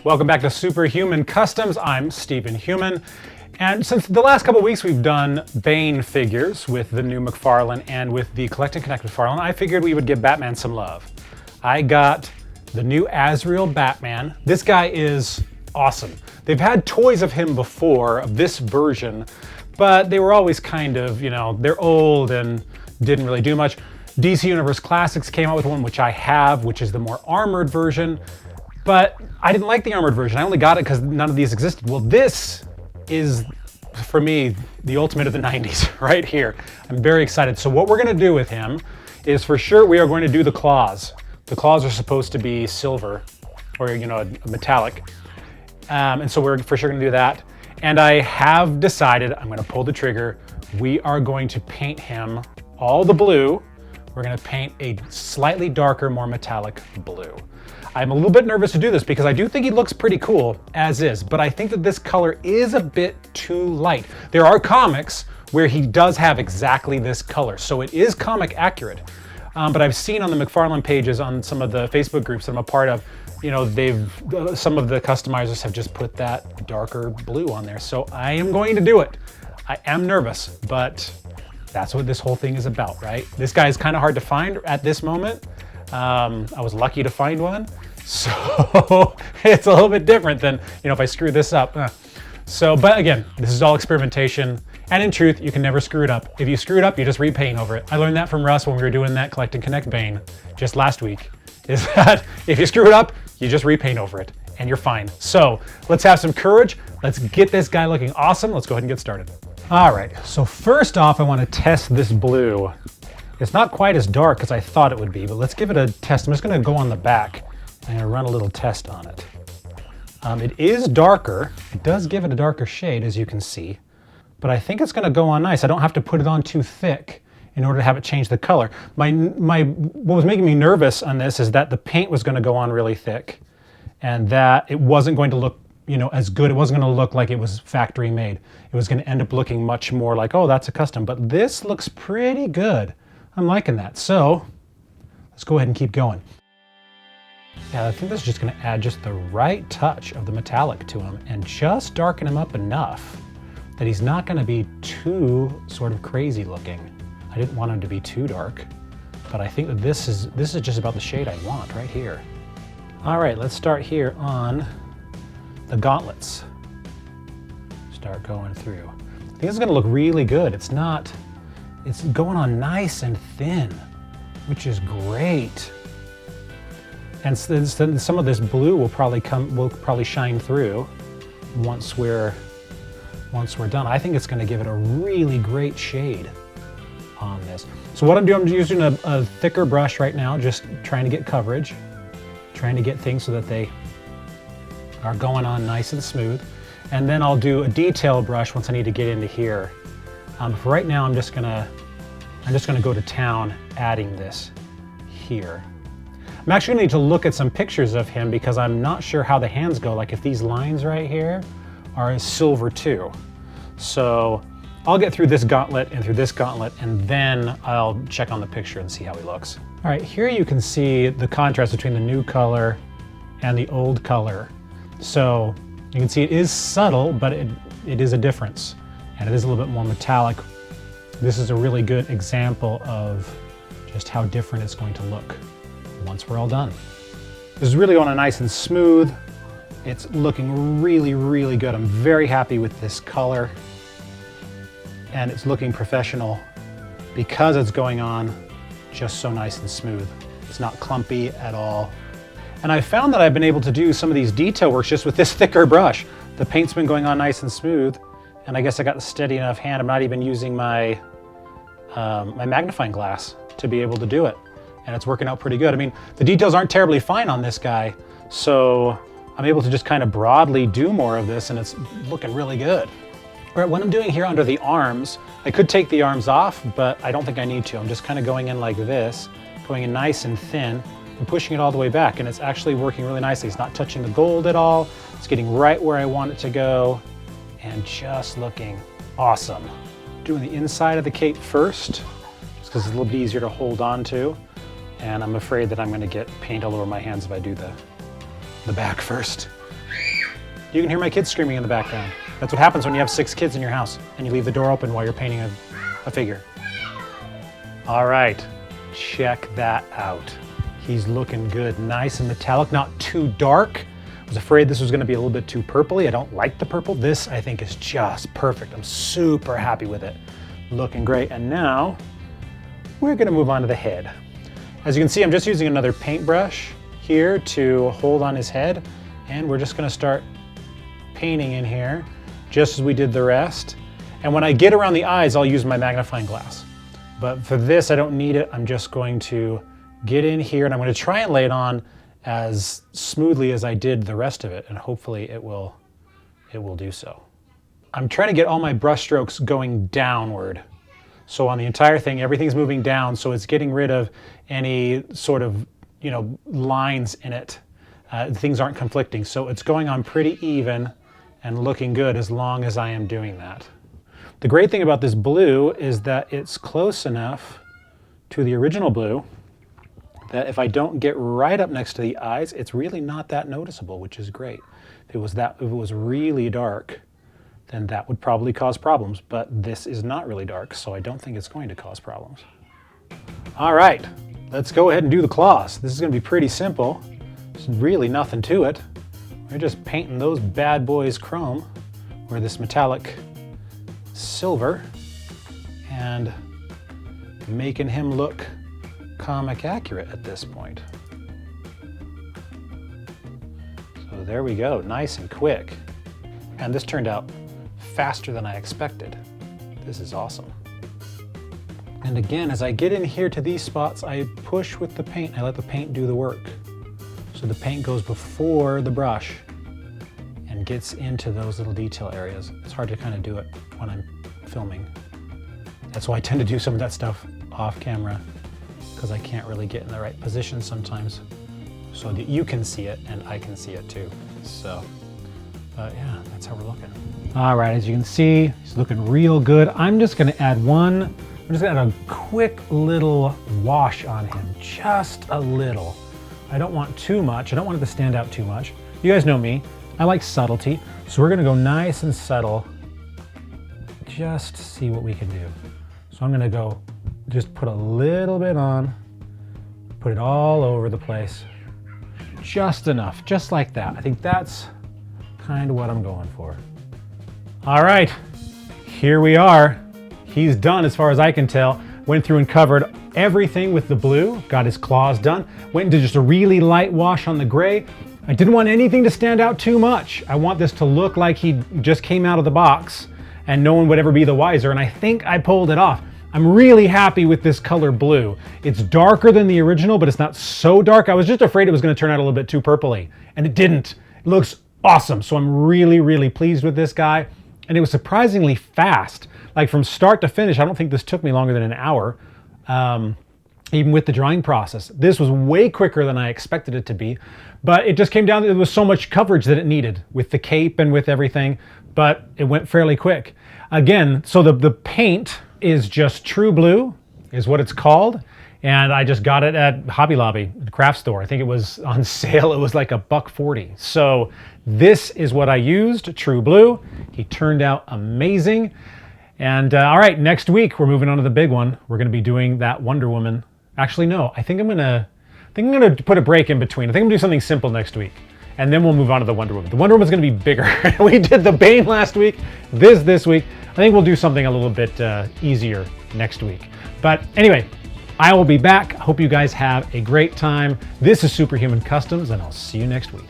Welcome back to Superhuman Customs. I'm Stephen Human. And since the last couple of weeks we've done Bane figures with the new McFarlane and with the Collect and Connect McFarlane, I figured we would give Batman some love. I got the new Azrael Batman. This guy is awesome. They've had toys of him before, of this version, but they were always kind of, you know, they're old and didn't really do much. DC Universe Classics came out with one, which I have, which is the more armored version, but I didn't like the armored version. I only got it because none of these existed. Well, this is, for me, the ultimate of the 90s right here. I'm very excited. So what we're gonna do with him is, for sure, we are going to do the claws. The claws are supposed to be silver, or, you know, a metallic. And so we're for sure gonna do that. And I have decided, I'm gonna pull the trigger. We are going to paint him all the blue. We're gonna paint a slightly darker, more metallic blue. I'm a little bit nervous to do this because I do think he looks pretty cool as is, but I think that this color is a bit too light. There are comics where he does have exactly this color, so it is comic accurate. But I've seen on the McFarlane pages on some of the Facebook groups that I'm a part of, you know, some of the customizers have just put that darker blue on there. So I am going to do it. I am nervous, but that's what this whole thing is about, right? This guy is kind of hard to find at this moment. I was lucky to find one, so it's a little bit different than, you know, if I screw this up. But again, this is all experimentation, and in truth, you can never screw it up. If you screw it up, you just repaint over it. I learned that from Russ when we were doing that Collect and Connect Bane just last week, is that if you screw it up, you just repaint over it, and you're fine. So let's have some courage. Let's get this guy looking awesome. Let's go ahead and get started. All right, so first off, I want to test this blue. It's not quite as dark as I thought it would be, but let's give it a test. I'm just gonna go on the back and run a little test on it. It is darker. It does give it a darker shade, as you can see, but I think it's gonna go on nice. I don't have to put it on too thick in order to have it change the color. What was making me nervous on this is that the paint was gonna go on really thick and that it wasn't going to look, you know, as good. It wasn't gonna look like it was factory made. It was gonna end up looking much more like, oh, that's a custom, but this looks pretty good. I'm liking that. So let's go ahead and keep going. Yeah, I think this is just gonna add just the right touch of the metallic to him and just darken him up enough that he's not gonna be too sort of crazy looking. I didn't want him to be too dark, but I think that this is just about the shade I want right here. All right, let's start here on the gauntlets. Start going through. I think this is gonna look really good. It's going on nice and thin, which is great. And some of this blue will probably shine through once we're done. I think it's going to give it a really great shade on this. So what I'm doing, I'm using a thicker brush right now, just trying to get coverage, trying to get things so that they are going on nice and smooth. And then I'll do a detail brush once I need to get into here. For right now, I'm just gonna go to town adding this here. I'm actually gonna need to look at some pictures of him because I'm not sure how the hands go, like if these lines right here are silver too. So I'll get through this gauntlet and through this gauntlet, and then I'll check on the picture and see how he looks. All right, here you can see the contrast between the new color and the old color. So you can see it is subtle, but it is a difference. And it is a little bit more metallic. This is a really good example of just how different it's going to look once we're all done. This is really going nice and smooth. It's looking really, really good. I'm very happy with this color. And it's looking professional because it's going on just so nice and smooth. It's not clumpy at all. And I found that I've been able to do some of these detail works just with this thicker brush. The paint's been going on nice and smooth. And I guess I got the steady enough hand. I'm not even using my my magnifying glass to be able to do it. And it's working out pretty good. I mean, the details aren't terribly fine on this guy, so I'm able to just kind of broadly do more of this, and it's looking really good. All right, what I'm doing here under the arms, I could take the arms off, but I don't think I need to. I'm just kind of going in like this, going in nice and thin, and pushing it all the way back, and it's actually working really nicely. It's not touching the gold at all. It's getting right where I want it to go, and just looking awesome. Doing the inside of the cape first, just because it's a little bit easier to hold on to, and I'm afraid that I'm going to get paint all over my hands if I do the back first. You can hear my kids screaming in the background. That's what happens when you have 6 kids in your house and you leave the door open while you're painting a figure. All right, check that out. He's looking good, nice and metallic, not too dark. I was afraid this was gonna be a little bit too purpley. I don't like the purple. This, I think, is just perfect. I'm super happy with it. Looking great. And now we're gonna move on to the head. As you can see, I'm just using another paintbrush here to hold on his head, and we're just gonna start painting in here, just as we did the rest. And when I get around the eyes, I'll use my magnifying glass. But for this, I don't need it. I'm just going to get in here, and I'm going to try and lay it on as smoothly as I did the rest of it, and hopefully it will do so. I'm trying to get all my brush strokes going downward. So on the entire thing, everything's moving down, so it's getting rid of any sort of, lines in it. Things aren't conflicting, so it's going on pretty even and looking good as long as I am doing that. The great thing about this blue is that it's close enough to the original blue that if I don't get right up next to the eyes, it's really not that noticeable, which is great. If it was really dark, then that would probably cause problems, but this is not really dark, so I don't think it's going to cause problems. All right, let's go ahead and do the claws. This is gonna be pretty simple. There's really nothing to it. We're just painting those bad boys chrome, or this metallic silver, and making him look comic accurate at this point. So there we go, nice and quick. And this turned out faster than I expected. This is awesome. And again, as I get in here to these spots, I push with the paint. I let the paint do the work. So the paint goes before the brush and gets into those little detail areas. It's hard to kind of do it when I'm filming. That's why I tend to do some of that stuff off camera, because I can't really get in the right position sometimes so that you can see it and I can see it too. So, yeah, that's how we're looking. All right, as you can see, he's looking real good. I'm just gonna add a quick little wash on him, just a little. I don't want too much. I don't want it to stand out too much. You guys know me, I like subtlety. So we're gonna go nice and subtle, just to see what we can do. So I'm gonna go, just put a little bit on, put it all over the place. Just enough, just like that. I think that's kind of what I'm going for. All right, here we are. He's done as far as I can tell. Went through and covered everything with the blue, got his claws done. Went into just a really light wash on the gray. I didn't want anything to stand out too much. I want this to look like he just came out of the box and no one would ever be the wiser, and I think I pulled it off. I'm really happy with this color blue. It's darker than the original, but it's not so dark. I was just afraid it was gonna turn out a little bit too purpley, and it didn't. It looks awesome, so I'm really, really pleased with this guy. And it was surprisingly fast. Like from start to finish, I don't think this took me longer than an hour, even with the drawing process. This was way quicker than I expected it to be, but it just came down to there was so much coverage that it needed with the cape and with everything, but it went fairly quick. Again, so the paint is just True Blue, is what it's called. And I just got it at Hobby Lobby, the craft store. I think it was on sale. It was like $1.40. So this is what I used, True Blue. He turned out amazing. And all right, next week we're moving on to the big one. We're gonna be doing that Wonder Woman. Actually, no, I think I'm gonna put a break in between. I think I'm gonna do something simple next week. And then we'll move on to the Wonder Woman. The Wonder Woman's gonna be bigger. We did the Bane last week, this week. I think we'll do something a little bit easier next week. But anyway, I will be back. Hope you guys have a great time. This is Superhuman Customs, and I'll see you next week.